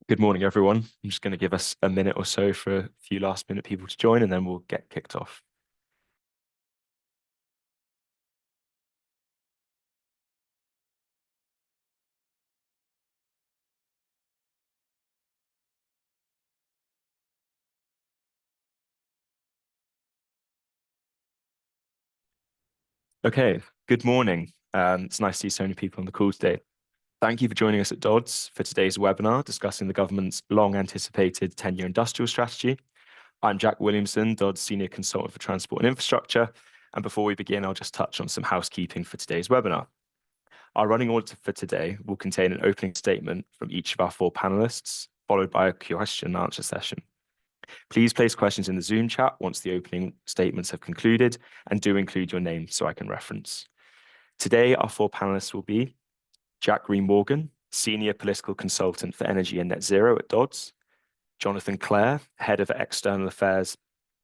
Good morning, everyone. I'm just going to give us a minute or so for a few last-minute people to join, and then we'll get kicked off. Okay, good morning. It's nice to see so many people on the call today. Thank you for joining us at Dodds for today's webinar discussing the government's long-anticipated 10-year industrial strategy. I'm Jack Williamson, Dodds Senior Consultant for Transport and Infrastructure. And before we begin, I'll just touch on some housekeeping for today's webinar. Our running order for today will contain an opening statement from each of our four panelists, followed by a question and answer session. Please place questions in the Zoom chat once the opening statements have concluded, and do include your name so I can reference. Today, our four panelists will be Jack Green-Morgan, Senior Political Consultant for Energy and Net Zero at Dodds; Jonathan Clare, Head of External Affairs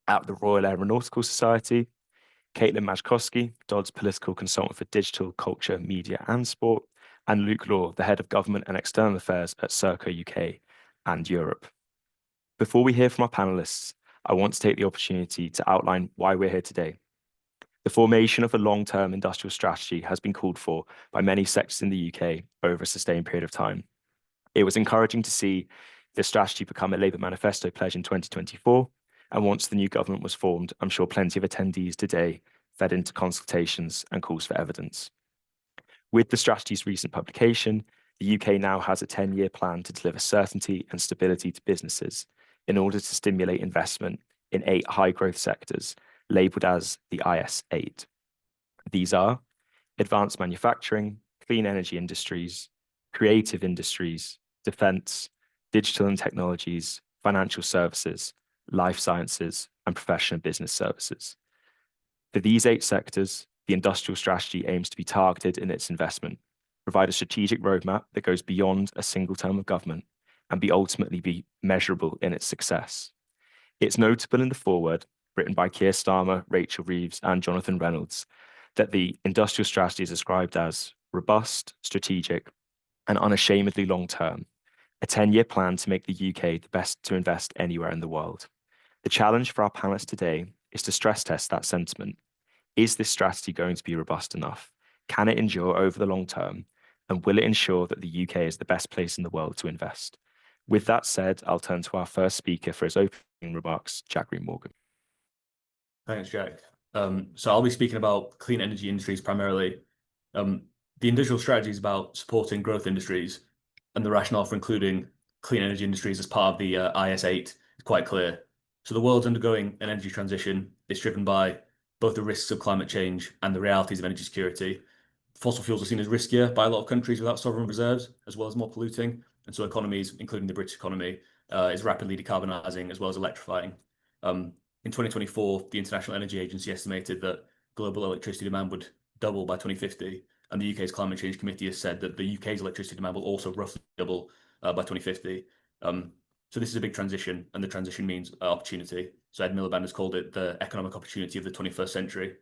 at the Royal Aeronautical Society; Caitlin Majkowski, Dodds Political Consultant for Digital, Culture, Media and Sport; and Luke Law, the Head of Government and External Affairs at Serco UK and Europe. Before we hear from our panelists, I want to take the opportunity to outline why we're here today. The formation of a long-term industrial strategy has been called for by many sectors in the UK over a sustained period of time. It was encouraging to see the strategy become a Labour manifesto pledge in 2024, and once the new government was formed, I'm sure plenty of attendees today fed into consultations and calls for evidence. With the strategy's recent publication, the UK now has a 10-year plan to deliver certainty and stability to businesses in order to stimulate investment in 8 high-growth sectors labelled as the IS8. These are advanced manufacturing, clean energy industries, creative industries, defence, digital and technologies, financial services, life sciences, and professional business services. For these 8 sectors, the industrial strategy aims to be targeted in its investment, provide a strategic roadmap that goes beyond a single term of government, and ultimately be measurable in its success. It's notable in the foreword, written by Keir Starmer, Rachel Reeves, and Jonathan Reynolds, that the industrial strategy is described as robust, strategic, and unashamedly long-term, a 10-year plan to make the UK the best to invest anywhere in the world. The challenge for our panelists today is to stress test that sentiment. Is this strategy going to be robust enough? Can it endure over the long term? And will it ensure that the UK is the best place in the world to invest? With that said, I'll turn to our first speaker for his opening remarks, Jack Green-Morgan. Thanks, Jack. So I'll be speaking about clean energy industries primarily. The industrial strategy is about supporting growth industries, and the rationale for including clean energy industries as part of the IS8 is quite clear. So the world's undergoing an energy transition. It's driven by both the risks of climate change and the realities of energy security. Fossil fuels are seen as riskier by a lot of countries without sovereign reserves, as well as more polluting. And so economies, including the British economy, is rapidly decarbonising as well as electrifying. In 2024, the International Energy Agency estimated that global electricity demand would double by 2050. And the UK's Climate Change Committee has said that the UK's electricity demand will also roughly double by 2050. So this is a big transition, and the transition means opportunity. So Ed Miliband has called it the economic opportunity of the 21st century.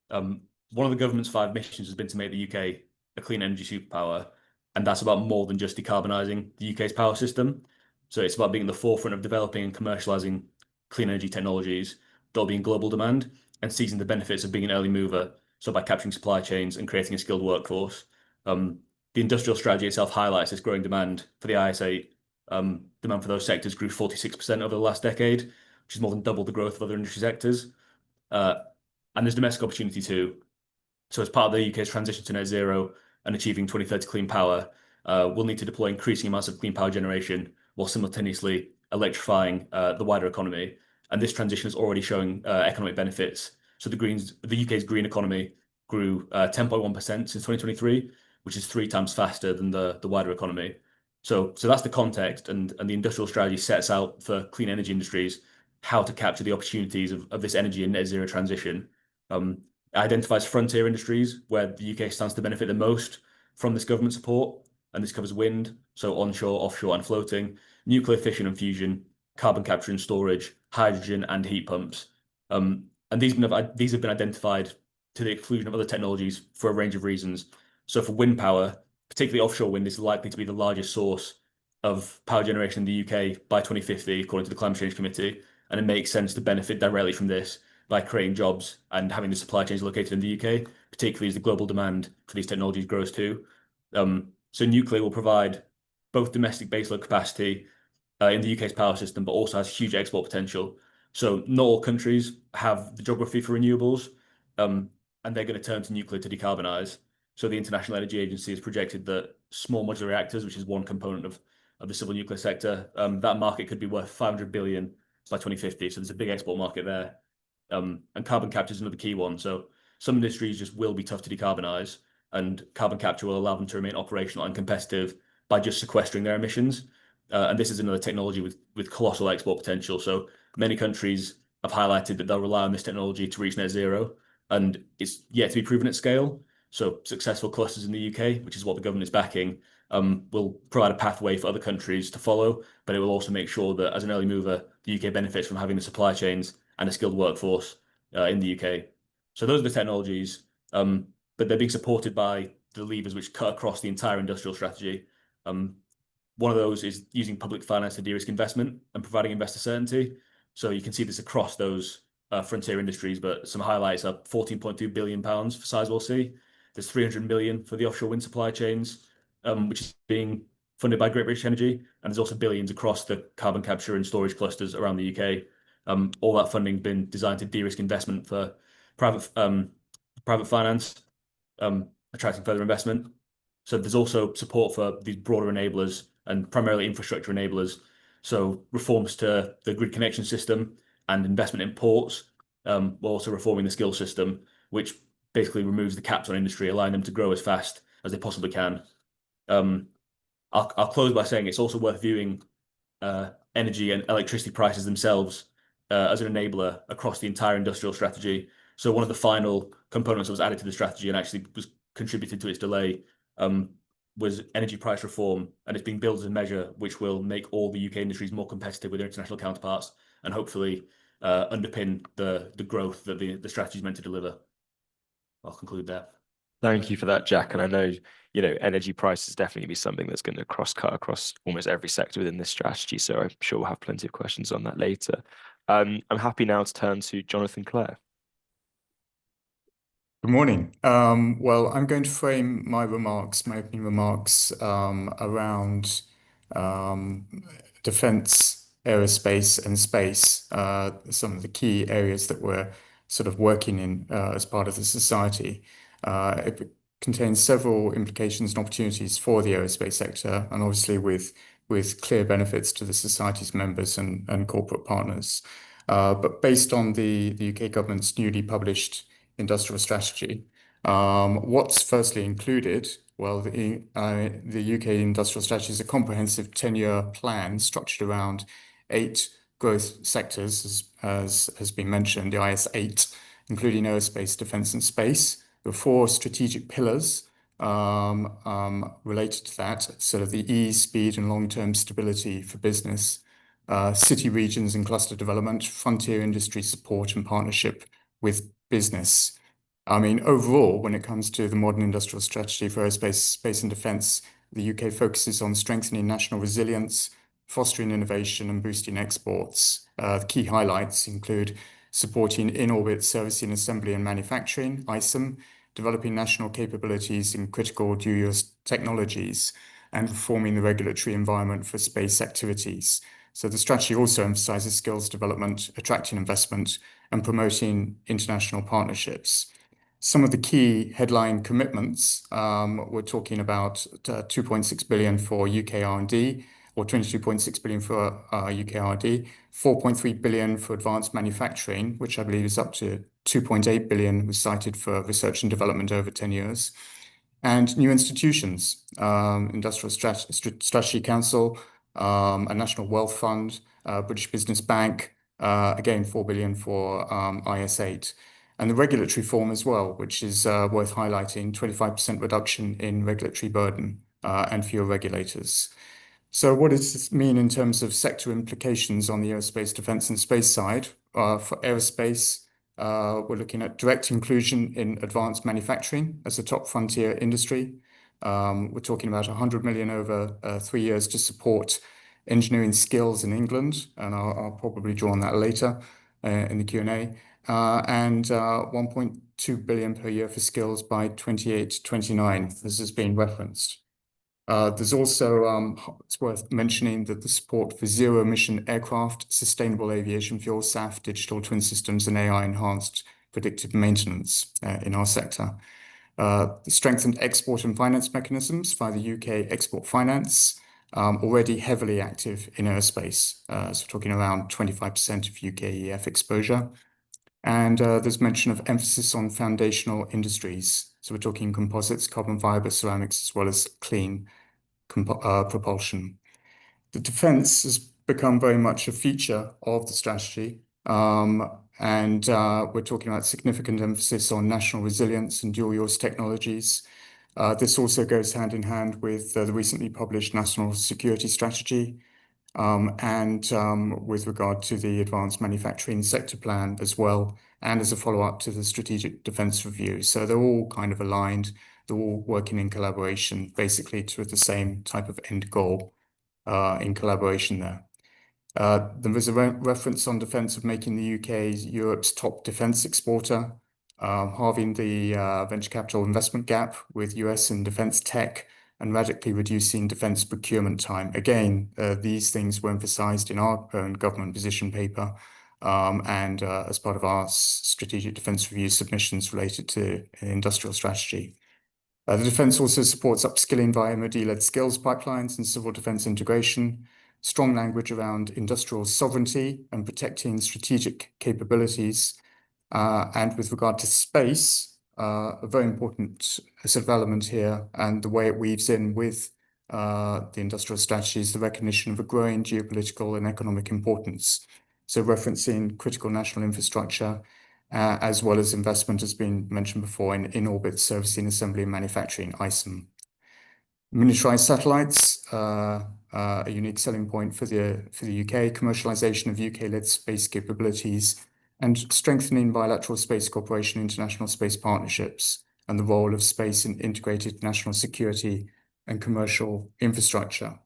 One of the government's 5 missions has been to make the UK a clean energy superpower, and that's about more than just decarbonising the UK's power system. So it's about being at the forefront of developing and commercialising clean energy technologies that will be in global demand and seizing the benefits of being an early mover, so by capturing supply chains and creating a skilled workforce. The industrial strategy itself highlights this growing demand for the IS8. Demand for those sectors grew 46% over the last decade, which is more than double the growth of other industry sectors. And there's domestic opportunity too. So as part of the UK's transition to net zero and achieving 2030 clean power, we'll need to deploy increasing amounts of clean power generation while simultaneously electrifying the wider economy. And this transition is already showing economic benefits. So the UK's green economy grew 10.1% since 2023, which is 3 times faster than the wider economy. So that's the context, and the industrial strategy sets out for clean energy industries how to capture the opportunities of this energy and net zero transition. It identifies frontier industries where the UK stands to benefit the most from this government support, and this covers wind, so onshore, offshore, and floating, nuclear fission and fusion, carbon capture and storage, hydrogen, and heat pumps. And these have been identified to the exclusion of other technologies for a range of reasons. So for wind power, particularly offshore wind, is likely to be the largest source of power generation in the UK by 2050, according to the Climate Change Committee. And it makes sense to benefit directly from this by creating jobs and having the supply chains located in the UK, particularly as the global demand for these technologies grows too. So nuclear will provide both domestic baseload capacity in the UK's power system, but also has huge export potential. So not all countries have the geography for renewables, um, and they're going to turn to nuclear to decarbonize. So the International Energy Agency has projected that small modular reactors, which is one component of the civil nuclear sector, that market could be worth 500 billion by 2050. So there's a big export market there. And carbon capture is another key one. So some industries just will be tough to decarbonize, and carbon capture will allow them to remain operational and competitive by just sequestering their emissions. And this is another technology with colossal export potential. So many countries have highlighted that they'll rely on this technology to reach net zero, and it's yet to be proven at scale. So successful clusters in the UK, which is what the government is backing, will provide a pathway for other countries to follow, but it will also make sure that as an early mover, the UK benefits from having the supply chains and a skilled workforce in the UK. So those are the technologies, but they're being supported by the levers which cut across the entire industrial strategy. One of those is using public finance to de-risk investment and providing investor certainty. So you can see this across those frontier industries, but some highlights are 14.2 billion pounds for Sizewell C. There's 300 million for the offshore wind supply chains, which is being funded by Great British Energy, and there's also billions across the carbon capture and storage clusters around the UK. All that funding's been designed to de-risk investment for private finance, attracting further investment. So there's also support for these broader enablers and primarily infrastructure enablers. So reforms to the grid connection system and investment in ports, while also reforming the skills system, which basically removes the caps on industry, allowing them to grow as fast as they possibly can. I'll close by saying it's also worth viewing energy and electricity prices themselves as an enabler across the entire industrial strategy. So one of the final components that was added to the strategy and actually was contributed to its delay was energy price reform, and it's being billed as a measure which will make all the UK industries more competitive with their international counterparts and hopefully underpin the growth that the strategy is meant to deliver. I'll conclude there. Thank you for that, Jack. And I know, energy prices definitely be something that's going to cross-cut across almost every sector within this strategy. So I'm sure we'll have plenty of questions on that later. I'm happy now to turn to Jonathan Clare. Good morning. Well, I'm going to frame my opening remarks, around defense, aerospace, and space, some of the key areas that we're sort of working in as part of the society. It contains several implications and opportunities for the aerospace sector, and obviously with clear benefits to the society's members and corporate partners. But based on the UK government's newly published industrial strategy. What's firstly included? Well, the UK industrial strategy is a comprehensive 10-year plan structured around 8 growth sectors, as has been mentioned, the IS8, including aerospace, defense, and space. There are 4 strategic pillars related to that, sort of the ease, speed, and long-term stability for business, city regions and cluster development, frontier industry support and partnership with business. I mean, overall, when it comes to the modern industrial strategy for aerospace, space and defense, the UK focuses on strengthening national resilience, fostering innovation and boosting exports. The key highlights include supporting in-orbit servicing, assembly and manufacturing, ISAM, developing national capabilities in critical dual-use technologies, and reforming the regulatory environment for space activities. So the strategy also emphasizes skills development, attracting investment, and promoting international partnerships. Some of the key headline commitments, we're talking about 2.6 billion for UK R&D, or 22.6 billion for UK R&D, 4.3 billion for advanced manufacturing, which I believe is up to 2.8 billion was cited for research and development over 10 years. And new institutions, Industrial Strategy Council, a National Wealth Fund, British Business Bank, again, 4 billion for IS8. And the regulatory reform as well, which is worth highlighting, 25% reduction in regulatory burden and fewer regulators. So what does this mean in terms of sector implications on the aerospace, defense, and space side? For aerospace, we're looking at direct inclusion in advanced manufacturing as a top frontier industry, We're talking about 100 million over 3 years to support engineering skills in England, and I'll probably draw on that later in the Q&A, and 1.2 billion per year for skills by 28-29. This has been referenced. There's also, it's worth mentioning that the support for zero-emission aircraft, sustainable aviation fuel, SAF, digital twin systems, and AI-enhanced predictive maintenance in our sector. The strengthened export and finance mechanisms via the UK Export Finance, already heavily active in aerospace. So talking around 25% of UK EF exposure. And there's mention of emphasis on foundational industries. So we're talking composites, carbon fiber, ceramics, as well as clean propulsion. The defense has become very much a feature of the strategy. And we're talking about significant emphasis on national resilience and dual-use technologies. This also goes hand in hand with the recently published National Security Strategy and with regard to the Advanced Manufacturing Sector Plan as well, and as a follow-up to the Strategic Defence Review. So they're all kind of aligned. They're all working in collaboration, basically to the same type of end goal in collaboration there. There was a reference on defence of making the UK Europe's top defence exporter, halving the venture capital investment gap with US and defence tech, and radically reducing defence procurement time. Again, these things were emphasised in our own government position paper and as part of our Strategic Defence Review submissions related to industrial strategy. The defence also supports upskilling via MOD-led skills pipelines and civil defence integration, strong language around industrial sovereignty and protecting strategic capabilities. And with regard to space, a very important sort of element here, and the way it weaves in with the industrial strategy is the recognition of a growing geopolitical and economic importance. So referencing critical national infrastructure, as well as investment has been mentioned before in orbit servicing, assembly and manufacturing, ISAM. Miniaturized satellites, a unique selling point for the UK, commercialization of UK-led space capabilities, and strengthening bilateral space cooperation, international space partnerships, and the role of space in integrated national security and commercial infrastructure.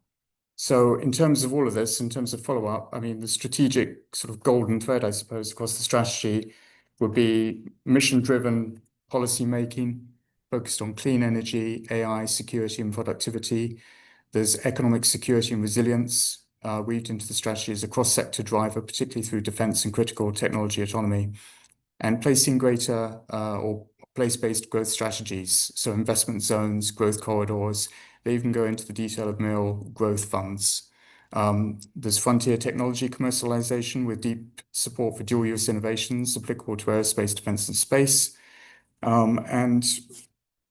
So in terms of all of this, in terms of follow-up, I mean, the strategic sort of golden thread, I suppose, across the strategy would be mission-driven policy making, focused on clean energy, AI, security, and productivity. There's economic security and resilience weaved into the strategy as a cross-sector driver, particularly through defense and critical technology autonomy, and placing greater or place-based growth strategies, so investment zones, growth corridors. They even go into the detail of mill growth funds. There's frontier technology commercialization with deep support for dual-use innovations applicable to aerospace, defense, and space. And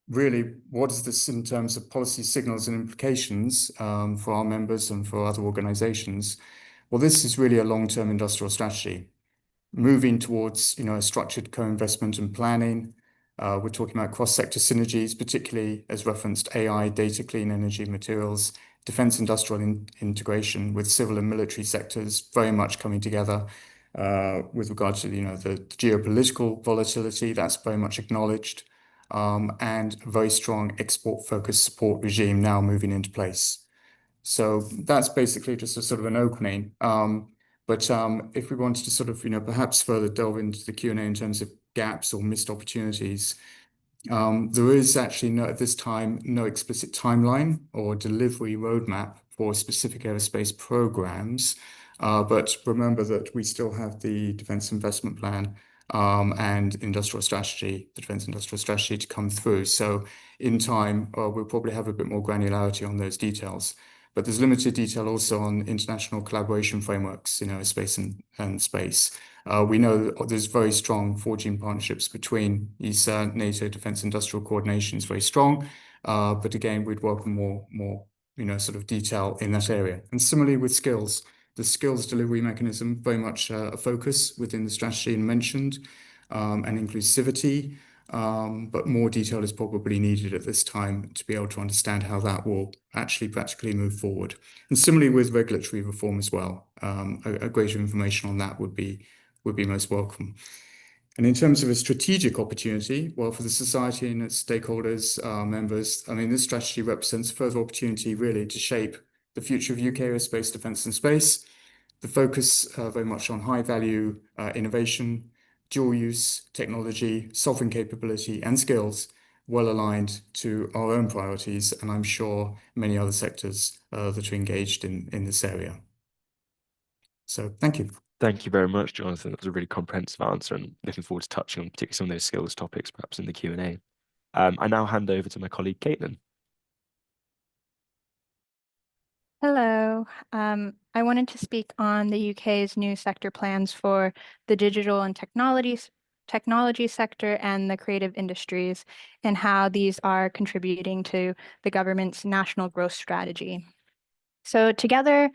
really, what is this in terms of policy signals and implications for our members and for other organizations? Well, this is really a long-term industrial strategy, moving towards a structured co-investment and planning. We're talking about cross-sector synergies, particularly as referenced AI, data, clean energy, materials, defense industrial integration with civil and military sectors very much coming together with regard to the geopolitical volatility that's very much acknowledged, and a very strong export-focused support regime now moving into place. So that's basically just a sort of an opening. But if we wanted to sort of perhaps further delve into the Q&A in terms of gaps or missed opportunities, there is actually at this time no explicit timeline or delivery roadmap for specific aerospace programs. But remember that we still have the Defence Investment Plan and industrial strategy, the Defence Industrial Strategy to come through. So in time, we'll probably have a bit more granularity on those details. But there's limited detail also on international collaboration frameworks in aerospace and space. We know there's very strong forging partnerships between ESA, NATO, Defence Industrial Coordination is very strong. But again, we'd welcome more sort of detail in that area. And similarly with skills, the skills delivery mechanism, very much a focus within the strategy and mentioned, and inclusivity. But more detail is probably needed at this time to be able to understand how that will actually practically move forward. And similarly with regulatory reform as well, a greater information on that would be most welcome. And in terms of a strategic opportunity, well, for the society and its stakeholders, members, I mean, this strategy represents further opportunity really to shape the future of UK aerospace defence and space. The focus very much on high value innovation, dual use technology, sovereign capability and skills, well aligned to our own priorities, and I'm sure many other sectors that are engaged in this area. So thank you. Thank you very much, Jonathan. That was a really comprehensive answer, and looking forward to touching on particularly some of those skills topics, perhaps in the Q&A. I now hand over to my colleague, Caitlin. Hello. I wanted to speak on the UK's new sector plans for the digital and technology sector and the creative industries, and how these are contributing to the government's national growth strategy. So together,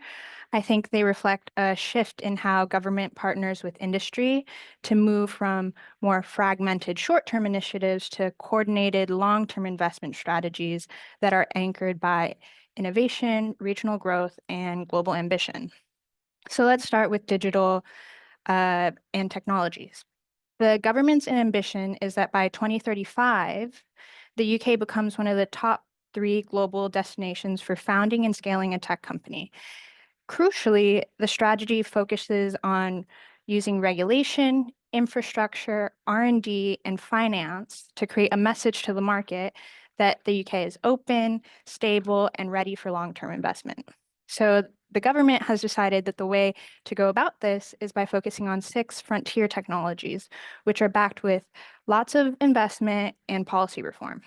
I think they reflect a shift in how government partners with industry to move from more fragmented short-term initiatives to coordinated long-term investment strategies that are anchored by innovation, regional growth, and global ambition. So let's start with digital and technologies. The government's ambition is that by 2035, the UK becomes one of the top 3 global destinations for founding and scaling a tech company. Crucially, the strategy focuses on using regulation, infrastructure, R&D, and finance to create a message to the market that the UK is open, stable, and ready for long-term investment. So the government has decided that the way to go about this is by focusing on 6 frontier technologies, which are backed with lots of investment and policy reform.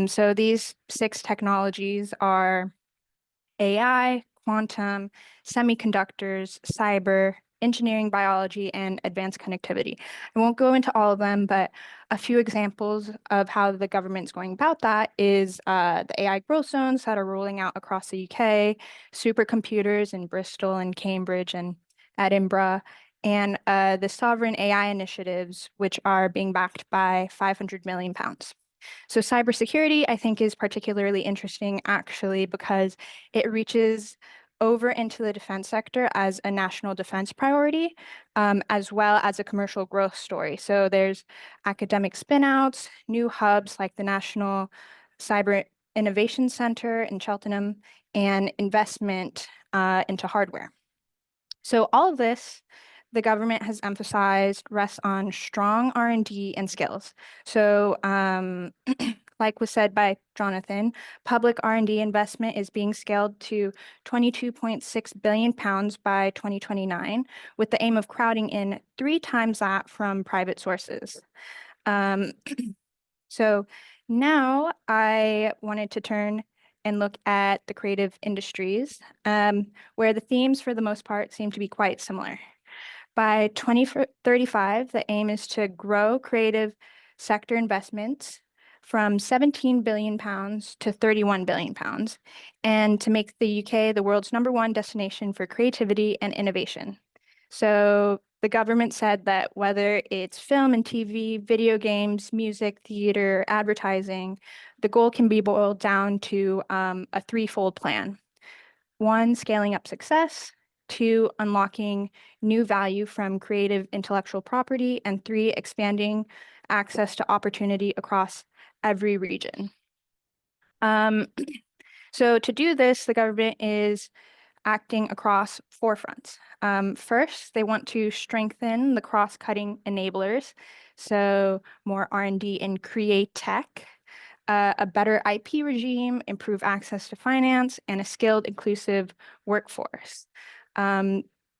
So these 6 technologies are AI, quantum, semiconductors, cyber, engineering, biology, and advanced connectivity. I won't go into all of them, but a few examples of how the government's going about that is the AI growth zones that are rolling out across the UK, supercomputers in Bristol and Cambridge and Edinburgh, and the sovereign AI initiatives, which are being backed by £500 million. So cybersecurity, I think, is particularly interesting, actually, because it reaches over into the defense sector as a national defense priority, as well as a commercial growth story. So there's academic spinouts, new hubs like the National Cyber Innovation Center in Cheltenham, and investment into hardware. So all of this, the government has emphasized, rests on strong R&D and skills. So like was said by Jonathan, public R&D investment is being scaled to £22.6 billion by 2029, with the aim of crowding in 3 times that from private sources. So now I wanted to turn and look at the creative industries, where the themes for the most part seem to be quite similar. By 2035, the aim is to grow creative sector investments from £17 billion to £31 billion, and to make the UK the world's #1 destination for creativity and innovation. So the government said that whether it's film and TV, video games, music, theater, advertising, the goal can be boiled down to a 3-fold plan. 1, scaling up success. 2, unlocking new value from creative intellectual property. And 3, expanding access to opportunity across every region. So to do this, the government is acting across 4 fronts. First, they want to strengthen the cross-cutting enablers, so more R&D in create tech, a better IP regime, improve access to finance, and a skilled, inclusive workforce.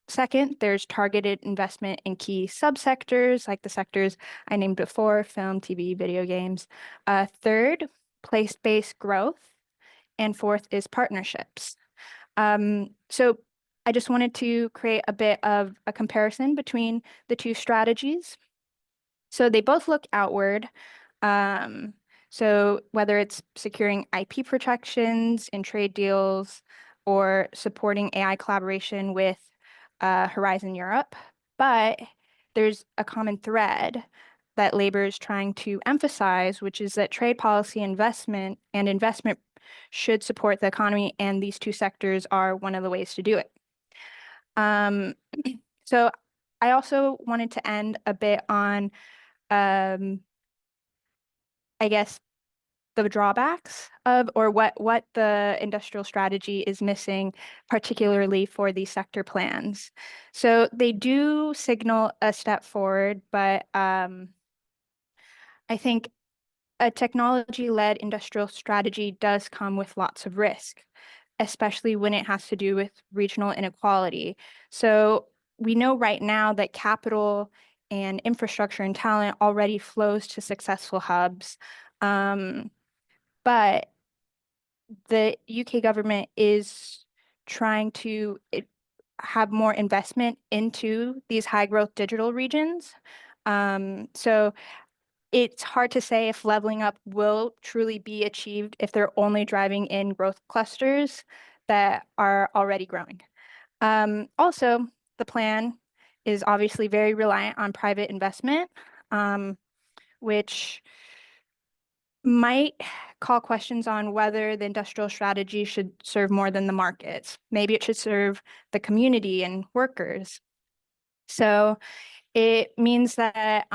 Second, there's targeted investment in key subsectors, like the sectors I named before, film, TV, video games. Third, place-based growth. And 4th is partnerships. So I just wanted to create a bit of a comparison between the 2 strategies. So they both look outward. So whether it's securing IP protections in trade deals or supporting AI collaboration with Horizon Europe, but there's a common thread that Labour is trying to emphasize, which is that trade policy investment should support the economy, and these 2 sectors are one of the ways to do it. So I also wanted to end a bit on, I guess, the drawbacks of, or what the industrial strategy is missing, particularly for these sector plans. So they do signal a step forward, but I think a technology-led industrial strategy does come with lots of risk, especially when it has to do with regional inequality. So we know right now that capital and infrastructure and talent already flows to successful hubs. But the UK government is trying to have more investment into these high growth digital regions. So it's hard to say if leveling up will truly be achieved if they're only driving in growth clusters that are already growing. Also, the plan is obviously very reliant on private investment, which might call questions on whether the industrial strategy should serve more than the markets. Maybe it should serve the community and workers. So it means that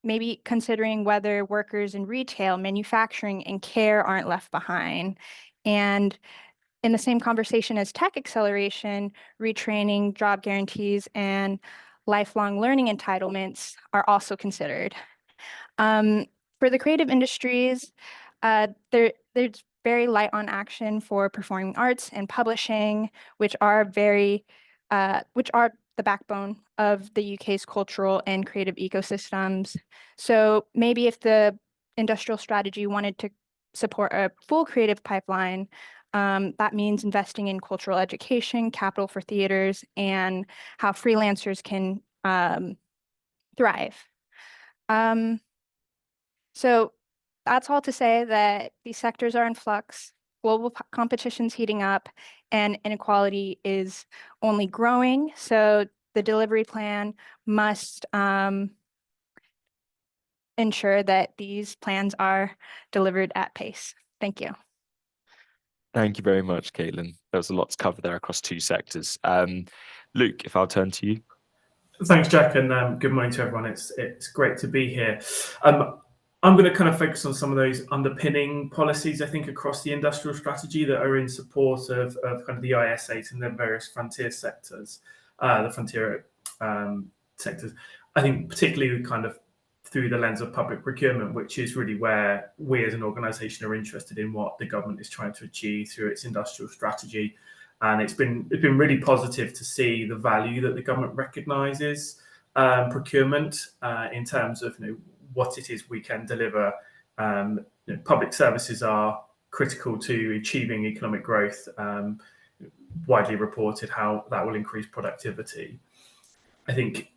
maybe considering whether workers in retail, manufacturing, and care aren't left behind. And in the same conversation as tech acceleration, retraining, job guarantees, and lifelong learning entitlements are also considered. For the creative industries, there's very light on action for performing arts and publishing, which are the backbone of the UK's cultural and creative ecosystems. So maybe if the industrial strategy wanted to support a full creative pipeline, that means investing in cultural education, capital for theaters, and how freelancers can thrive. So that's all to say that these sectors are in flux, global competition's heating up, and inequality is only growing. So the delivery plan must ensure that these plans are delivered at pace. Thank you. Thank you very much, Caitlin. There was a lot to cover there across two sectors. Luke, if I'll turn to you. Thanks, Jack, and good morning to everyone. It's great to be here. I'm going to kind of focus on some of those underpinning policies, I think, across the industrial strategy that are in support of kind of the IS8 and the various frontier sectors, sectors. I think particularly kind of through the lens of public procurement, which is really where we as an organisation are interested in what the government is trying to achieve through its industrial strategy. And it's been really positive to see the value that the government recognises procurement in terms of what it is we can deliver. Public services are critical to achieving economic growth. Widely reported how that will increase productivity. I think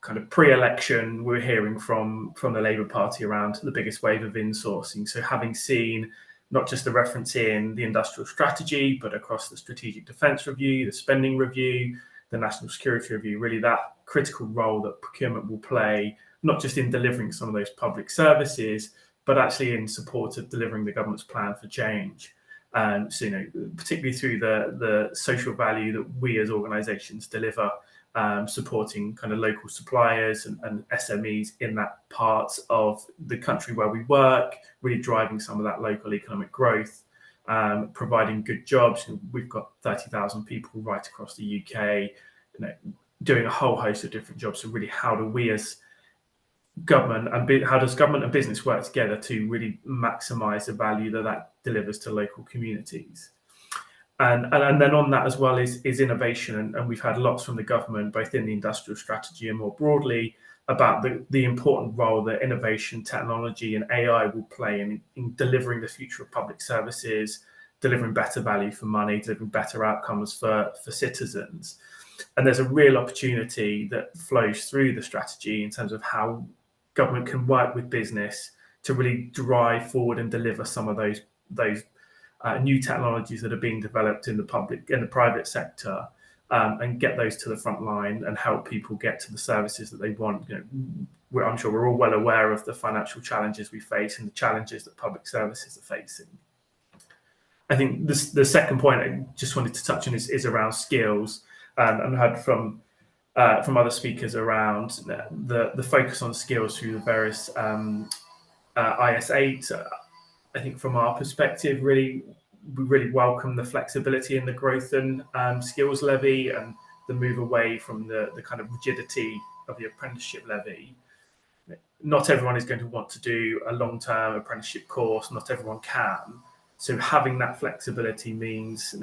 kind of pre-election, we're hearing from the Labour Party around the biggest wave of insourcing. So having seen not just the reference in the industrial strategy, but across the strategic defence review, the spending review, the national security review, really that critical role that procurement will play, not just in delivering some of those public services, but actually in support of delivering the government's plan for change. So, particularly through the social value that we as organisations deliver, supporting kind of local suppliers and SMEs in that part of the country where we work, really driving some of that local economic growth, providing good jobs. We've got 30,000 people right across the UK, doing a whole host of different jobs. So really, how do we as government and how does government and business work together to really maximise the value that delivers to local communities? And then on that as well is innovation, and we've had lots from the government, both in the industrial strategy and more broadly, about the important role that innovation, technology, and AI will play in delivering the future of public services, delivering better value for money, delivering better outcomes for citizens. And there's a real opportunity that flows through the strategy in terms of how government can work with business to really drive forward and deliver some of those new technologies that are being developed in the private sector, and get those to the front line and help people get to the services that they want. I'm sure we're all well aware of the financial challenges we face and the challenges that public services are facing. I think the second point I just wanted to touch on is around skills, and I heard from from other speakers around the focus on skills through the various IS8. I think from our perspective, we really welcome the flexibility in the growth and skills levy and the move away from the kind of rigidity of the apprenticeship levy. Not everyone is going to want to do a long-term apprenticeship course. Not everyone can. So having that flexibility means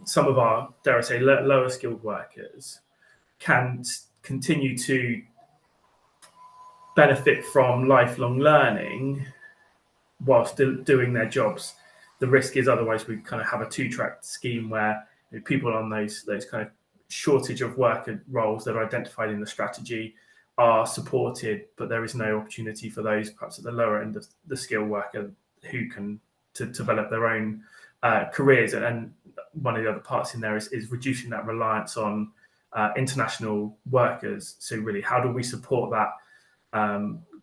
some of our, dare I say, lower skilled workers can continue to benefit from lifelong learning whilst still doing their jobs. The risk is otherwise we kind of have a two-track scheme where people on those kind of shortage of worker roles that are identified in the strategy are supported, but there is no opportunity for those perhaps at the lower end of the skilled worker who can to develop their own careers. And one of the other parts in there is reducing that reliance on international workers. So really, how do we support that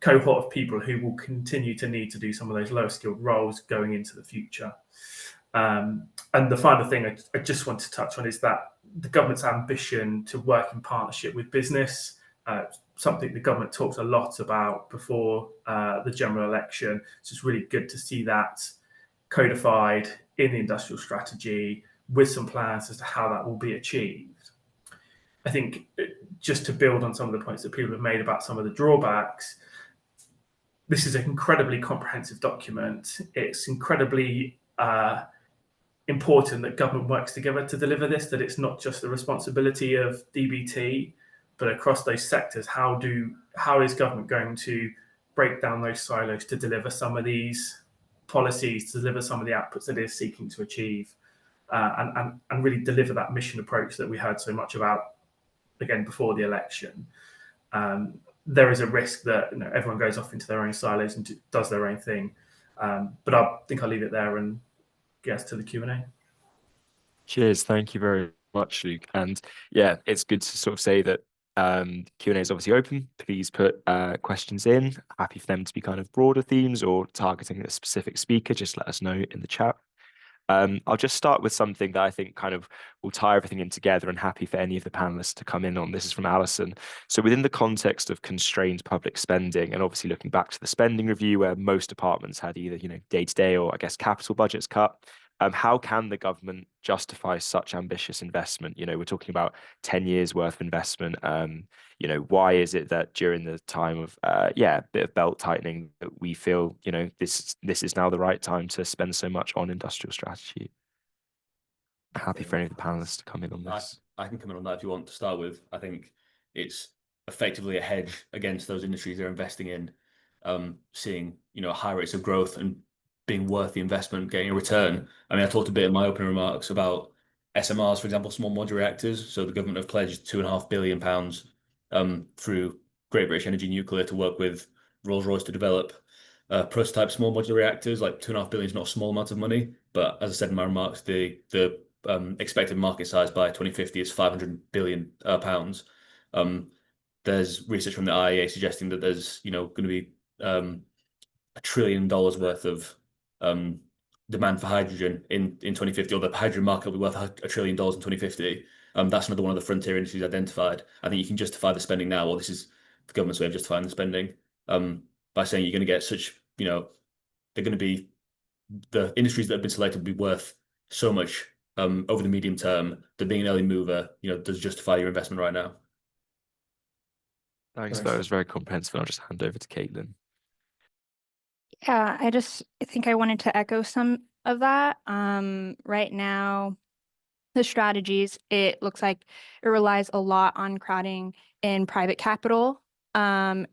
cohort of people who will continue to need to do some of those lower skilled roles going into the future? And the final thing I just want to touch on is that the government's ambition to work in partnership with business, something the government talked a lot about before the general election. So it's really good to see that codified in the industrial strategy with some plans as to how that will be achieved. I think just to build on some of the points that people have made about some of the drawbacks, this is an incredibly comprehensive document. It's incredibly important that government works together to deliver this, that it's not just the responsibility of DBT, but across those sectors, how is government going to break down those silos to deliver some of these policies, to deliver some of the outputs that it is seeking to achieve, and really deliver that mission approach that we heard so much about, again, before the election. There is a risk that everyone goes off into their own silos and does their own thing. But I think I'll leave it there and get to the Q&A. Cheers. Thank you very much, Luke. And yeah, it's good to sort of say that Q&A is obviously open. Please put questions in. Happy for them to be kind of broader themes or targeting a specific speaker. Just let us know in the chat. I'll just start with something that I think kind of will tie everything in together, and happy for any of the panelists to come in on. This is from Alison. So within the context of constrained public spending, and obviously looking back to the spending review where most departments had either day-to-day or I guess capital budgets cut, how can the government justify such ambitious investment? We're talking about 10 years worth of investment. Why is it that during the time of a bit of belt tightening that we feel this is now the right time to spend so much on industrial strategy? Happy for any of the panelists to come in on this. I can come in on that if you want to start with. I think it's effectively a hedge against those industries they're investing in, seeing high rates of growth and being worth the investment, getting a return. I mean, I talked a bit in my opening remarks about SMRs, for example, small modular reactors. So the government have pledged £2.5 billion through Great British Energy Nuclear to work with Rolls-Royce to develop prototype small modular reactors. Like £2.5 billion is not a small amount of money, but as I said in my remarks, the expected market size by 2050 is £500 billion. There's research from the IEA suggesting that there's going to be $1 trillion worth of demand for hydrogen in 2050, or the hydrogen market will be worth $1 trillion in 2050. That's another one of the frontier industries identified. I think you can justify the spending now, or this is the government's way of justifying the spending, by saying you're going to get such, they're going to be, the industries that have been selected will be worth so much over the medium term that being an early mover, does justify your investment right now. Thanks. That was very comprehensive. I'll just hand over to Caitlin. Yeah, I think I wanted to echo some of that. Right now, the strategies, it looks like it relies a lot on crowding in private capital. And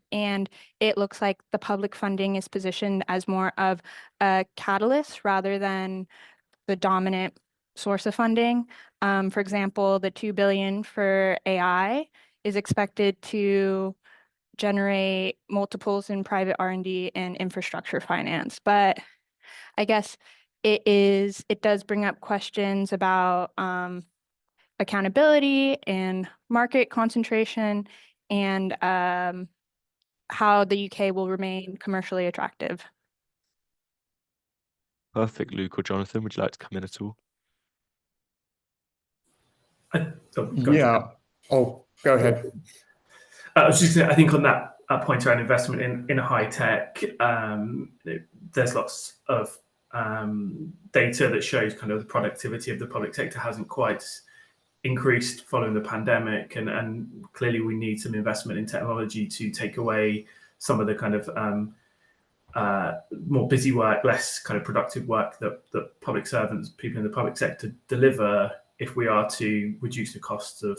it looks like the public funding is positioned as more of a catalyst rather than the dominant source of funding. For example, the $2 billion for AI is expected to generate multiples in private R&D and infrastructure finance. But I guess it does bring up questions about accountability and market concentration and how the UK will remain commercially attractive. Perfect. Luke or Jonathan, would you like to come in at all? Yeah. Go ahead. I was just I think on that point around investment in high tech, there's lots of data that shows kind of the productivity of the public sector hasn't quite increased following the pandemic, and clearly we need some investment in technology to take away some of the kind of more busy work, less kind of productive work that public servants, people in the public sector deliver, if we are to reduce the costs of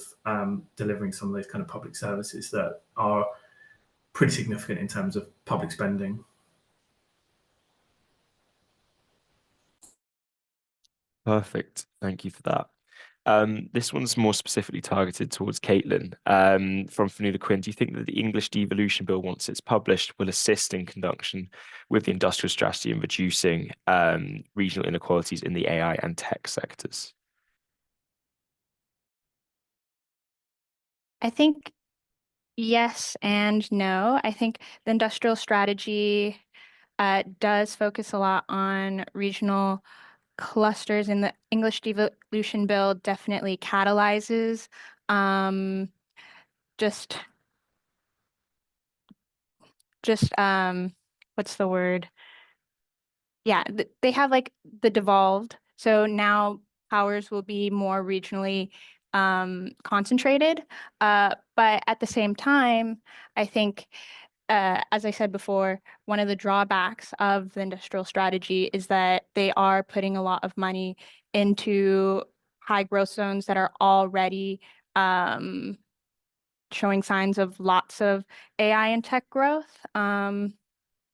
delivering some of those kind of public services that are pretty significant in terms of public spending. Perfect. Thank you for that. This one's more specifically targeted towards Caitlin. From Fanula Quinn, do you think that the English devolution bill, once it's published, will assist in conjunction with the industrial strategy in reducing regional inequalities in the AI and tech sectors? I think yes and no. I think the industrial strategy does focus a lot on regional clusters, and the English devolution bill definitely catalyzes just what's the word? Yeah, they have like the devolved. So now powers will be more regionally concentrated. But at the same time, I think, as I said before, one of the drawbacks of the industrial strategy is that they are putting a lot of money into high growth zones that are already showing signs of lots of AI and tech growth. But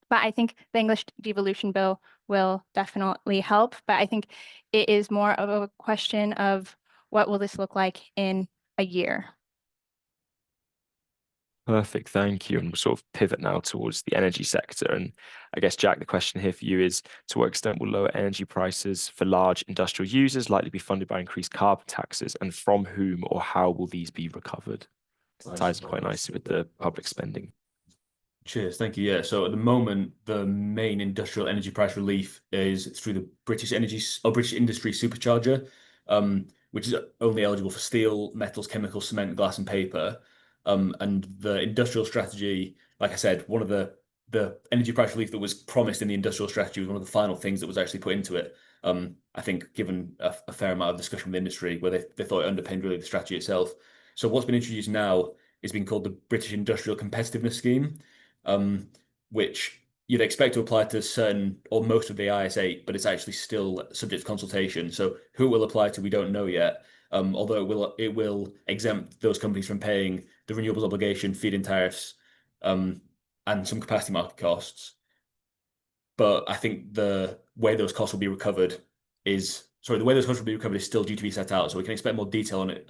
I think the English devolution bill will definitely help. But I think it is more of a question of what will this look like in a year. Perfect, thank you. And we'll sort of pivot now towards the energy sector. And I guess, Jack, the question here for you is, to what extent will lower energy prices for large industrial users likely be funded by increased carbon taxes, and from whom or how will these be recovered? It ties in quite nicely with the public spending. Cheers, thank you. Yeah, so at the moment, the main industrial energy price relief is through the British Industry Supercharger, which is only eligible for steel, metals, chemicals, cement, glass, and paper. And the industrial strategy, like I said, one of the energy price relief that was promised in the industrial strategy was one of the final things that was actually put into it. I think given a fair amount of discussion with the industry where they thought it underpinned really the strategy itself. So what's been introduced now is being called the British Industrial Competitiveness Scheme, which you'd expect to apply to certain or most of the IS8, but it's actually still subject to consultation. So who it will apply to, we don't know yet. Although it will exempt those companies from paying the renewables obligation, feed-in tariffs, and some capacity market costs. But I think the way those costs will be recovered is still due to be set out. So we can expect more detail on it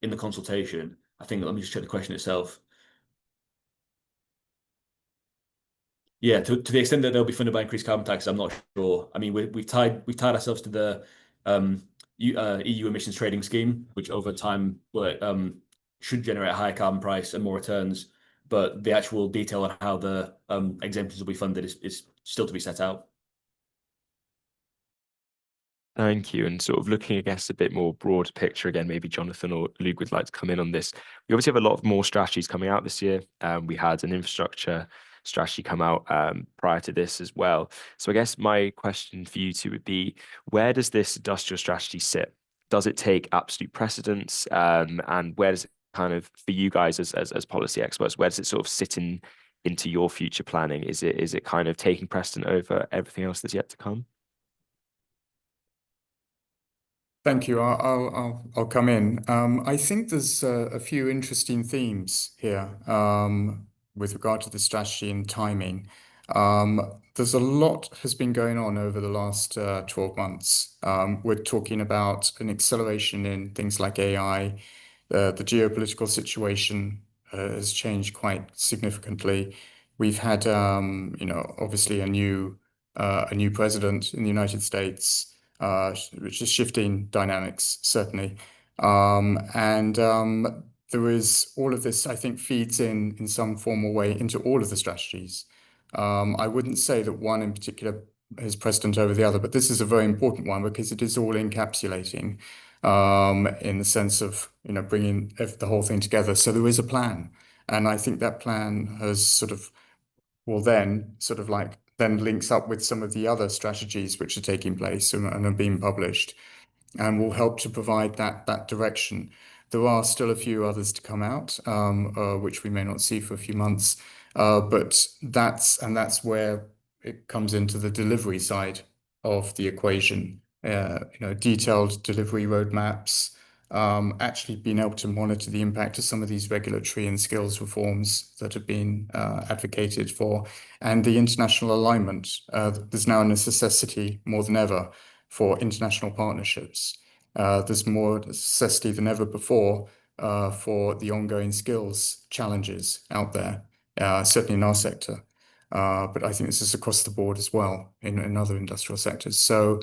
in the consultation. I think, let me just check the question itself. Yeah, to the extent that they'll be funded by increased carbon taxes, I'm not sure. I mean, we've tied ourselves to the EU emissions trading scheme, which over time will should generate a higher carbon price and more returns. But the actual detail on how the exemptions will be funded is still to be set out. Thank you. And sort of looking, I guess, a bit more broad picture again, maybe Jonathan or Luke would like to come in on this. We obviously have a lot of more strategies coming out this year. We had an infrastructure strategy come out prior to this as well. So I guess my question for you two would be, where does this industrial strategy sit? Does it take absolute precedence? And where does it kind of, for you guys as policy experts, where does it sort of sit into your future planning? Is it kind of taking precedent over everything else that's yet to come? Thank you. I'll come in. I think there's a few interesting themes here with regard to the strategy and timing. There's a lot has been going on over the last 12 months. We're talking about an acceleration in things like AI. The geopolitical situation has changed quite significantly. We've had, obviously a new president in the United States, which is shifting dynamics, certainly. There is all of this, I think, feeds in some formal way into all of the strategies. I wouldn't say that one in particular is precedent over the other, but this is a very important one because it is all encapsulating. in the sense of, bringing the whole thing together. So there is a plan. And I think that plan has then links up with some of the other strategies which are taking place and are being published, and will help to provide that direction. There are still a few others to come out, which we may not see for a few months, but that's where it comes into the delivery side of the equation. Detailed delivery roadmaps, actually being able to monitor the impact of some of these regulatory and skills reforms that have been advocated for, and the international alignment. There's now a necessity more than ever for international partnerships. There's more necessity than ever before for the ongoing skills challenges out there, certainly in our sector. But I think this is across the board as well in other industrial sectors. So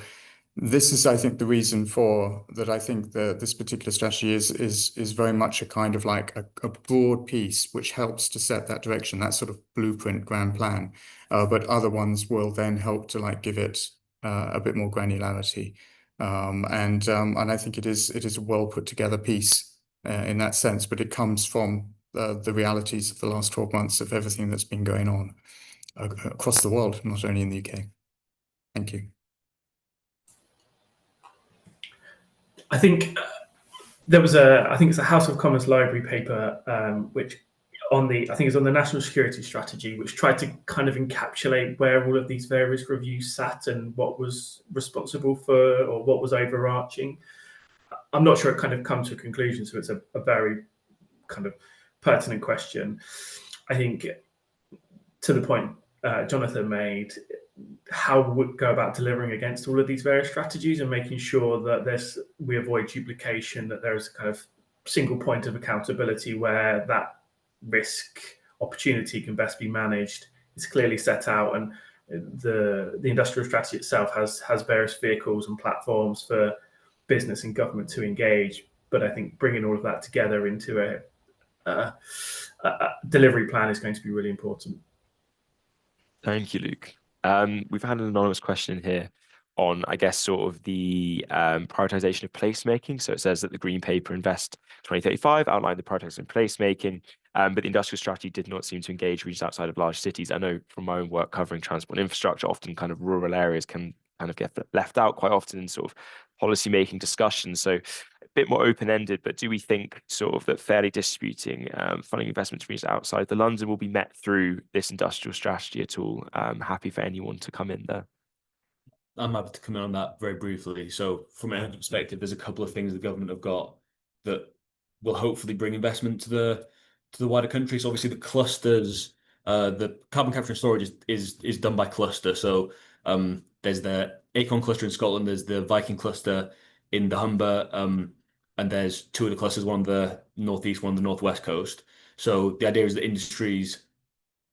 this is, I think, the reason for that. I think that this particular strategy is very much a kind of like a broad piece which helps to set that direction, that sort of blueprint, grand plan. But other ones will then help to give it a bit more granularity. And I think it is a well put together piece in that sense. But it comes from the realities of the last 12 months of everything that's been going on across the world, not only in the UK. Thank you. I think it's a House of Commons library paper, which I think it's on the national security strategy, which tried to kind of encapsulate where all of these various reviews sat and what was responsible for, or what was overarching. I'm not sure it kind of come to a conclusion, so it's a very kind of pertinent question. I think to the point Jonathan made, how we would go about delivering against all of these various strategies and making sure that we avoid duplication, that there is a kind of single point of accountability where that risk opportunity can best be managed. It's clearly set out, and the industrial strategy itself has various vehicles and platforms for business and government to engage. But I think bringing all of that together into a delivery plan is going to be really important. Thank you, Luke. We've had an anonymous question here on, I guess, sort of the prioritization of placemaking. So it says that the Green Paper Invest 2035 outlined the prioritization of placemaking, but the industrial strategy did not seem to engage regions outside of large cities. I know from my own work covering transport and infrastructure, often kind of rural areas can kind of get left out quite often in sort of policy making discussions. So a bit more open-ended, but do we think sort of that fairly distributing funding investment to regions outside the London will be met through this industrial strategy at all? Happy for anyone to come in there. I'm happy to come in on that very briefly. So from a perspective, there's a couple of things the government have got that will hopefully bring investment to the wider country. So obviously the clusters, the carbon capture and storage is done by cluster. So there's the Acorn cluster in Scotland, there's the Viking cluster in the Humber, and there's two of the clusters, one on the northeast, one on the northwest coast. So the idea is that industries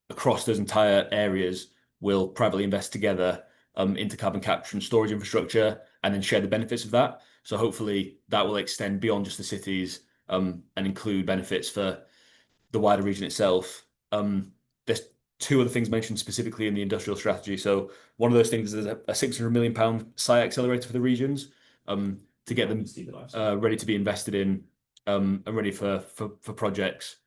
across those entire areas will privately invest together into carbon capture and storage infrastructure, and then share the benefits of that. So hopefully that will extend beyond just the cities and include benefits for the wider region itself. There's two other things mentioned specifically in the industrial strategy. So one of those things is a £600 million site accelerator for the regions to get them ready to be invested in and ready for projects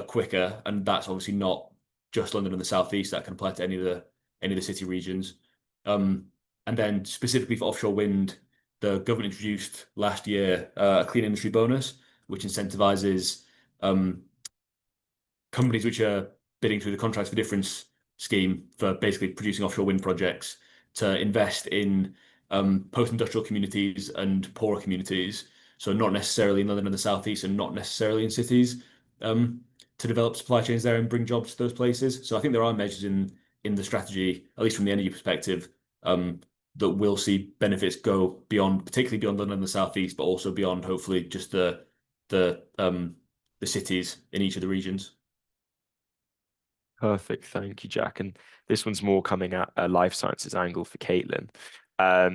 quicker. And that's obviously not just London and the southeast. That can apply to any of the city regions. And then specifically for offshore wind, the government introduced last year a clean industry bonus, which incentivizes companies which are bidding through the Contracts for Difference scheme for basically producing offshore wind projects to invest in post-industrial communities and poorer communities. So not necessarily in London and the southeast, and not necessarily in cities, to develop supply chains there and bring jobs to those places. So I think there are measures in the strategy, at least from the energy perspective, that will see benefits go beyond, particularly beyond London and the southeast, but also beyond, hopefully, just the cities in each of the regions. Perfect. Thank you, Jack. And this one's more coming at a life sciences angle for Caitlin. Let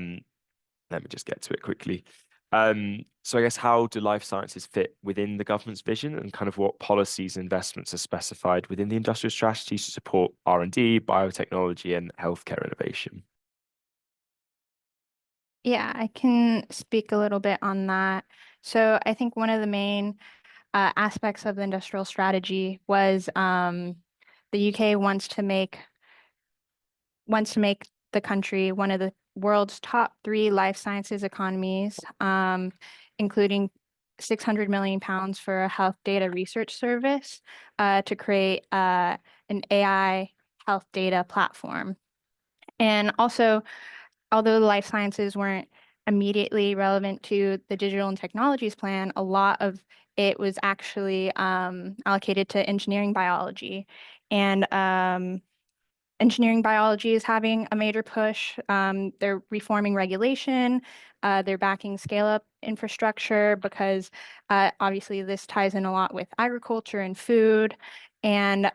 me just get to it quickly. So I guess, how do life sciences fit within the government's vision, and kind of what policies and investments are specified within the industrial strategy to support R&D, biotechnology and healthcare innovation? Yeah, I can speak a little bit on that. So I think one of the main aspects of the industrial strategy was the UK wants to make the country one of the world's top 3 life sciences economies, including £600 million for a health data research service to create an AI health data platform. And also, although the life sciences weren't immediately relevant to the digital and technologies plan, a lot of it was actually allocated to engineering biology. And engineering biology is having a major push. They're reforming regulation. They're backing scale-up infrastructure because obviously this ties in a lot with agriculture and food. And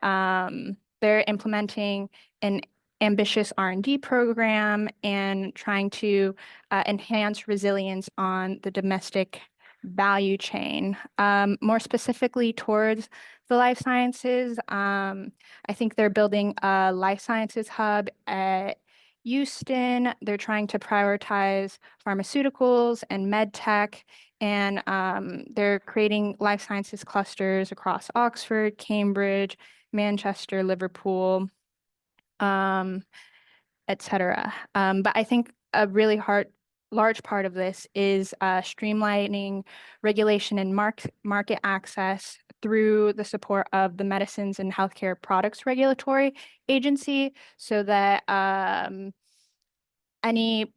they're implementing an ambitious R&D program and trying to enhance resilience on the domestic value chain. More specifically towards the life sciences, I think they're building a life sciences hub at Houston. They're trying to prioritize pharmaceuticals and med tech, and they're creating life sciences clusters across Oxford, Cambridge, Manchester, Liverpool, etc. But I think a really large part of this is streamlining regulation and market access through the support of the Medicines and Healthcare Products Regulatory Agency so that any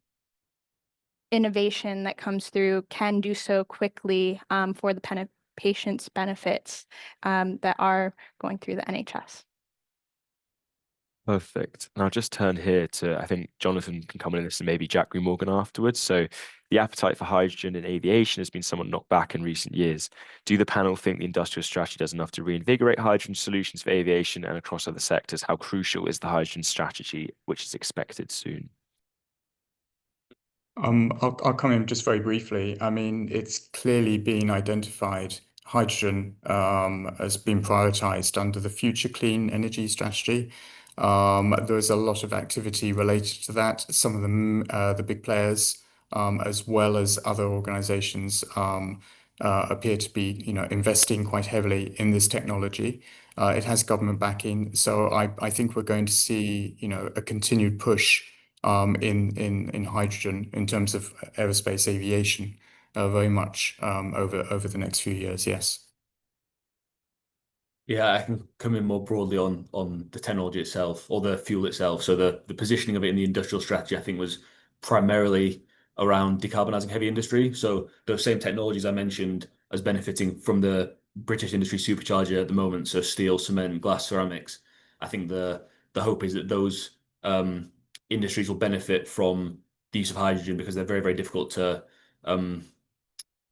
innovation that comes through can do so quickly for the patient's benefits that are going through the NHS. Perfect. And I'll just turn here to, I think Jonathan can come in this and maybe Jack Morgan afterwards. So the appetite for hydrogen in aviation has been somewhat knocked back in recent years. Do the panel think the industrial strategy does enough to reinvigorate hydrogen solutions for aviation and across other sectors? How crucial is the hydrogen strategy, which is expected soon? I'll come in just very briefly. I mean, it's clearly been identified hydrogen has been prioritized under the Future Clean Energy Strategy. There's a lot of activity related to that. Some of them, the big players, as well as other organizations, appear to be, investing quite heavily in this technology. It has government backing, so I think we're going to see, a continued push in hydrogen in terms of aerospace aviation, very much over the next few years. Yes. Yeah, I can come in more broadly on the technology itself or the fuel itself. So the positioning of it in the industrial strategy, I think, was primarily around decarbonising heavy industry. So those same technologies I mentioned as benefiting from the British industry supercharger at the moment, so steel, cement, glass, ceramics. I think the hope is that those industries will benefit from the use of hydrogen because they're very, very difficult to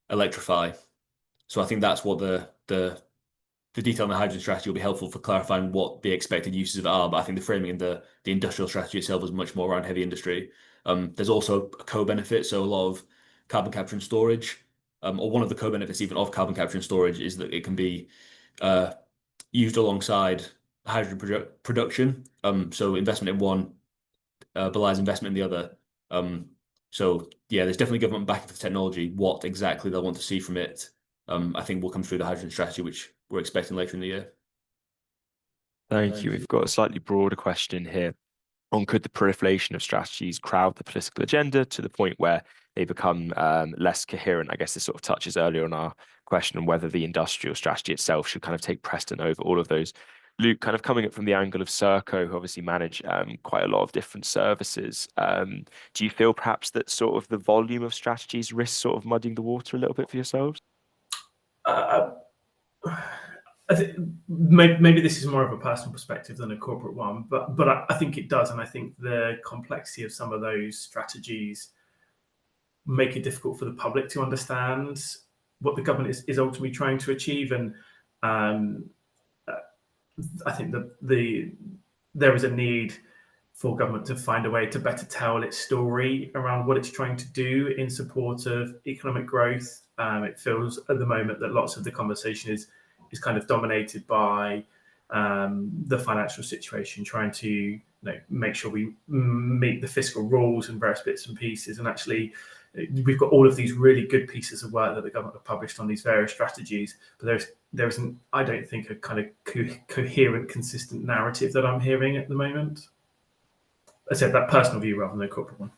electrify. So I think that's what the detail on the hydrogen strategy will be helpful for clarifying what the expected uses of it are. But I think the framing in the industrial strategy itself is much more around heavy industry. There's also a co-benefit, so a lot of carbon capture and storage, or one of the co-benefits even of carbon capture and storage is that it can be used alongside hydrogen production. So investment in one belies investment in the other. So yeah, there's definitely government backing for the technology. What exactly they'll want to see from it, I think will come through the hydrogen strategy, which we're expecting later in the year. Thank you. We've got a slightly broader question here on could the proliferation of strategies crowd the political agenda to the point where they become less coherent? I guess this sort of touches earlier on our question on whether the industrial strategy itself should kind of take precedent over all of those. Luke, kind of coming up from the angle of Serco, who obviously manage quite a lot of different services, do you feel perhaps that sort of the volume of strategies risks sort of muddying the water a little bit for yourselves? I think maybe this is more of a personal perspective than a corporate one, but I think it does, and I think the complexity of some of those strategies make it difficult for the public to understand what the government is ultimately trying to achieve. And I think that there is a need for government to find a way to better tell its story around what it's trying to do in support of economic growth. It feels at the moment that lots of the conversation is kind of dominated by the financial situation, trying to make sure we meet the fiscal rules and various bits and pieces. And actually, we've got all of these really good pieces of work that the government have published on these various strategies, but there isn't, I don't think, a kind of coherent, consistent narrative that I'm hearing at the moment. I said that personal view rather than a corporate one.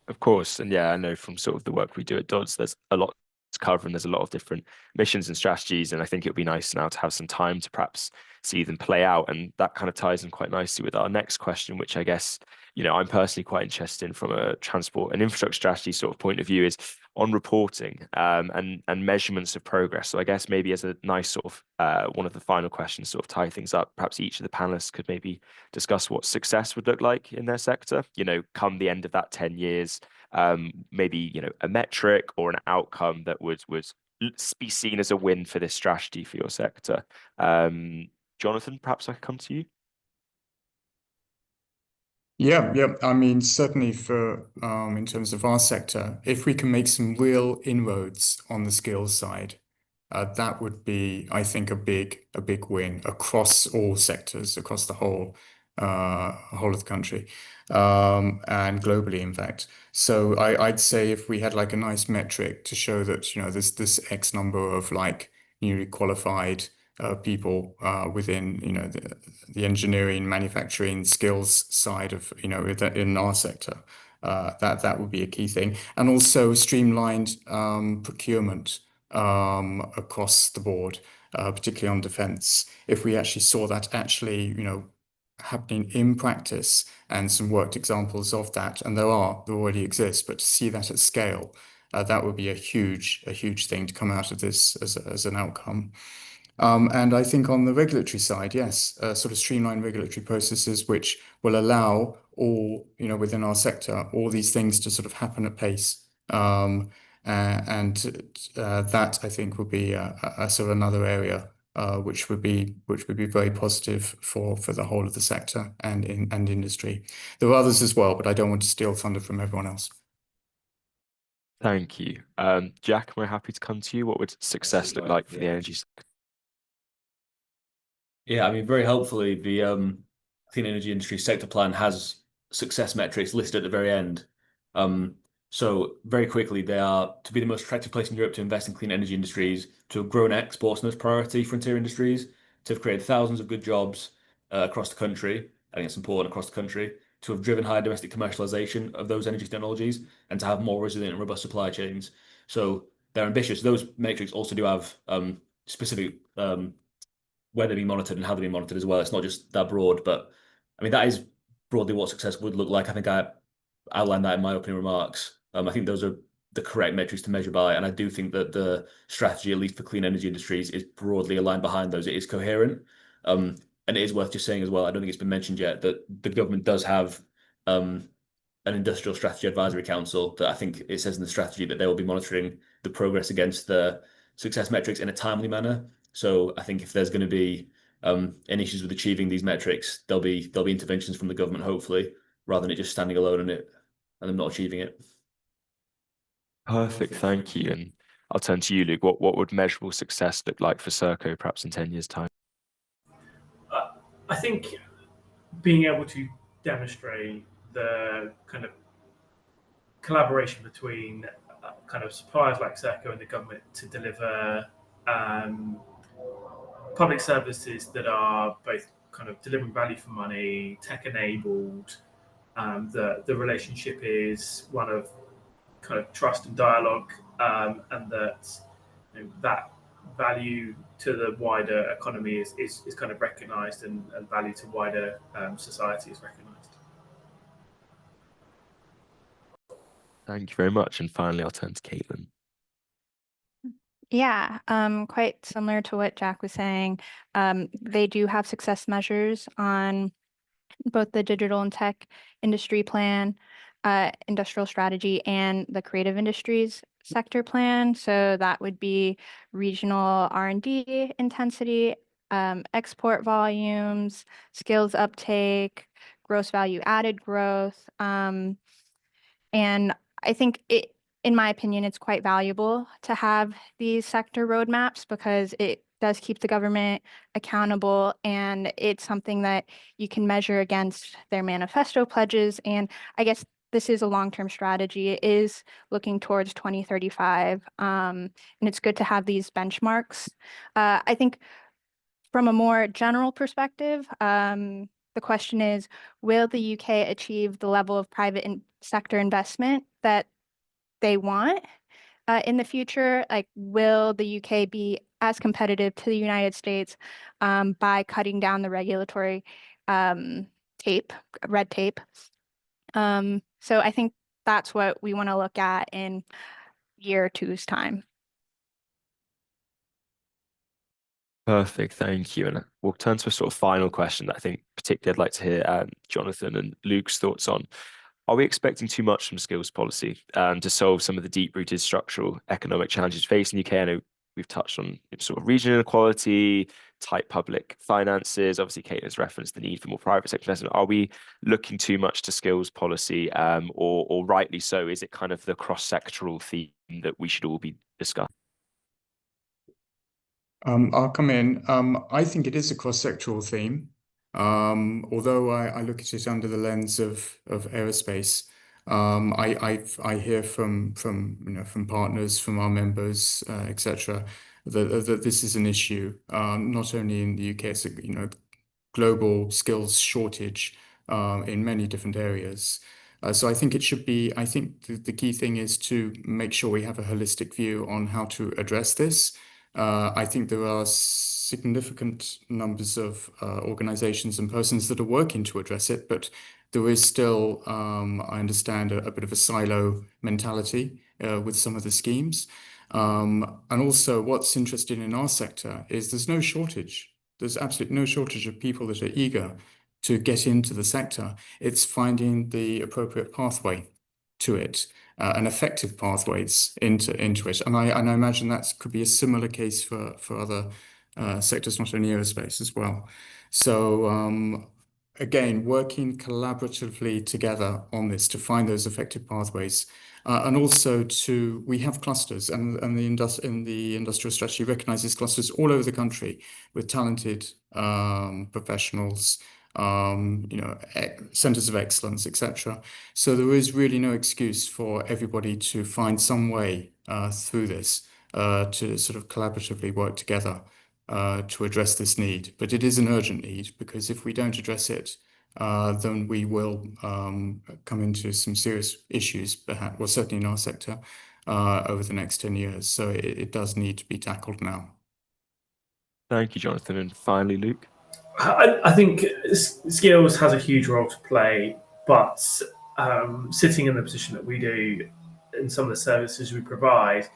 Of course, and yeah, I know from sort of the work we do at Dodds, there's a lot to cover and there's a lot of different missions and strategies, and I think it would be nice now to have some time to perhaps see them play out, and that kind of ties in quite nicely with our next question, which I guess, I'm personally quite interested in from a transport and infrastructure strategy sort of point of view, is on reporting and measurements of progress. So I guess maybe as a nice sort of one of the final questions, sort of tie things up, perhaps each of the panelists could maybe discuss what success would look like in their sector, come the end of that 10 years, maybe, a metric or an outcome that would be seen as a win for this strategy for your sector. Jonathan, perhaps I could come to you. Yeah. I mean, certainly for in terms of our sector, if we can make some real inroads on the skills side, that would be, I think, a big win across all sectors, across the whole of the country, and globally, in fact. So I'd say if we had like a nice metric to show that there's this X number of like newly qualified people within the engineering, manufacturing skills side of in our sector, that would be a key thing, and also streamlined procurement across the board, particularly on defense. If we actually saw that actually happening in practice and some worked examples of that, and there already exist, but to see that at scale, that would be a huge thing to come out of this as an outcome. And I think on the regulatory side, yes, sort of streamlined regulatory processes which will allow all, within our sector, all these things to sort of happen at pace. And that I think would be a sort of another area which would be very positive for the whole of the sector and industry. There are others as well, but I don't want to steal thunder from everyone else. Thank you. Jack, we're happy to come to you. What would success look like for the energy sector? Yeah, I mean, very helpfully, the clean energy industry sector plan has success metrics listed at the very end. So very quickly, they are to be the most attractive place in Europe to invest in clean energy industries, to have grown exports and as priority frontier industries, to have created thousands of good jobs across the country. I think it's important across the country, to have driven higher domestic commercialization of those energy technologies, and to have more resilient and robust supply chains. So they're ambitious. Those metrics also do have specific where they're being monitored and how they're being monitored as well. It's not just that broad, but I mean, that is broadly what success would look like. I think I outlined that in my opening remarks. I think those are the correct metrics to measure by, and I do think that the strategy, at least for clean energy industries, is broadly aligned behind those. It is coherent, and it is worth just saying as well, I don't think it's been mentioned yet, that the government does have an industrial strategy advisory council that I think it says in the strategy that they will be monitoring the progress against the success metrics in a timely manner. So I think if there's going to be any issues with achieving these metrics, there'll be interventions from the government, hopefully, rather than it just standing alone and them not achieving it. Perfect, thank you. And I'll turn to you, Luke. What would measurable success look like for Serco, perhaps in 10 years' time? I think being able to demonstrate the kind of collaboration between kind of suppliers like Serco and the government to deliver public services that are both kind of delivering value for money, tech enabled. The relationship is one of kind of trust and dialogue, and that value to the wider economy is kind of recognised, and value to wider society is recognised. Thank you very much. And finally, I'll turn to Caitlin. Yeah, quite similar to what Jack was saying. They do have success measures on both the digital and tech industry plan, industrial strategy, and the creative industries sector plan. So that would be regional R&D intensity, export volumes, skills uptake, gross value added growth. And I think in my opinion, it's quite valuable to have these sector roadmaps because it does keep the government accountable, and it's something that you can measure against their manifesto pledges. And I guess this is a long-term strategy. It is looking towards 2035, and it's good to have these benchmarks. I think from a more general perspective, the question is, will the UK achieve the level of private sector investment that they want in the future? Like, will the UK be as competitive to the United States by cutting down the regulatory red tape? So I think that's what we want to look at in year two's time. Perfect, thank you. And we'll turn to a sort of final question that I think particularly I'd like to hear Jonathan and Luke's thoughts on. Are we expecting too much from skills policy to solve some of the deep-rooted structural economic challenges facing the UK? I know we've touched on sort of regional inequality, tight public finances. Obviously, Caitlin's referenced the need for more private sector investment. Are we looking too much to skills policy, or rightly so? Is it kind of the cross-sectoral theme that we should all be discussing? I'll come in. I think it is a cross-sectoral theme, although I look at it under the lens of aerospace. I hear from partners, from our members, etc., that this is an issue, not only in the UK. It's a global skills shortage in many different areas. So I think it should be. I think the key thing is to make sure we have a holistic view on how to address this. I think there are significant numbers of organizations and persons that are working to address it, but there is still, I understand, a bit of a silo mentality with some of the schemes. And also, what's interesting in our sector is there's no shortage. There's absolutely no shortage of people that are eager to get into the sector. It's finding the appropriate pathway to it. And effective pathways into it, and I imagine that could be a similar case for other sectors, not only aerospace as well. So again, working collaboratively together on this to find those effective pathways, and also we have clusters, and the industrial strategy recognizes clusters all over the country with talented professionals. Centers of excellence, etc. So there is really no excuse for everybody to find some way through this to sort of collaboratively work together to address this need. But it is an urgent need, because if we don't address it, then we will come into some serious issues, perhaps, well, certainly in our sector, over the next 10 years. So it does need to be tackled now. Thank you, Jonathan. And finally, Luke. I think skills has a huge role to play, but sitting in the position that we do in some of the services we provide,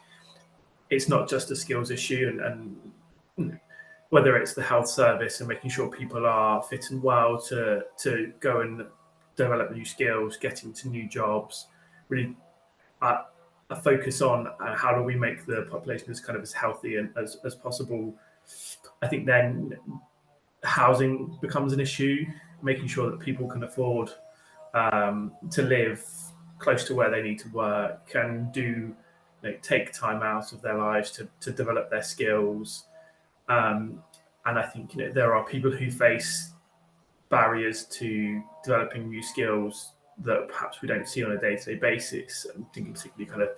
it's not just a skills issue, and whether it's the health service and making sure people are fit and well to go and develop new skills, getting to new jobs, really a focus on how do we make the population as healthy and as possible. I think then housing becomes an issue, making sure that people can afford to live close to where they need to work and take time out of their lives to develop their skills. And I think there are people who face barriers to developing new skills that perhaps we don't see on a day-to-day basis. I'm thinking particularly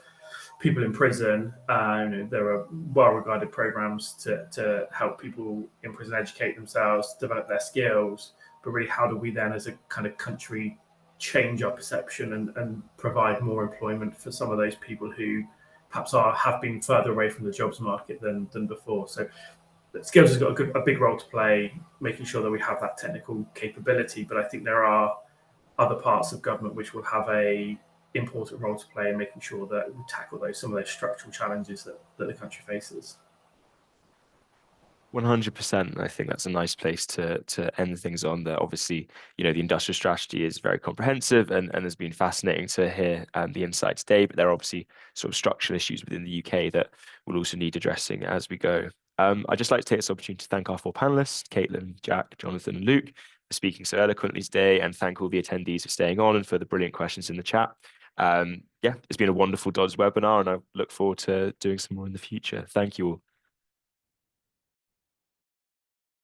people in prison. There are well-regarded programs to help people in prison educate themselves, develop their skills. But really, how do we then, as a kind of country, change our perception and provide more employment for some of those people who perhaps have been further away from the jobs market than before? So skills has got a big role to play, making sure that we have that technical capability. But I think there are other parts of government which will have a important role to play in making sure that we tackle some of those structural challenges that the country faces. 100%. I think that's a nice place to end things on. That obviously, the industrial strategy is very comprehensive and has been fascinating to hear the insight today. But there are obviously sort of structural issues within the UK that will also need addressing as we go. I'd just like to take this opportunity to thank our four panelists, Caitlin, Jack, Jonathan, and Luke, for speaking so eloquently today, and thank all the attendees for staying on and for the brilliant questions in the chat. It's been a wonderful DODS webinar, and I look forward to doing some more in the future. Thank you all.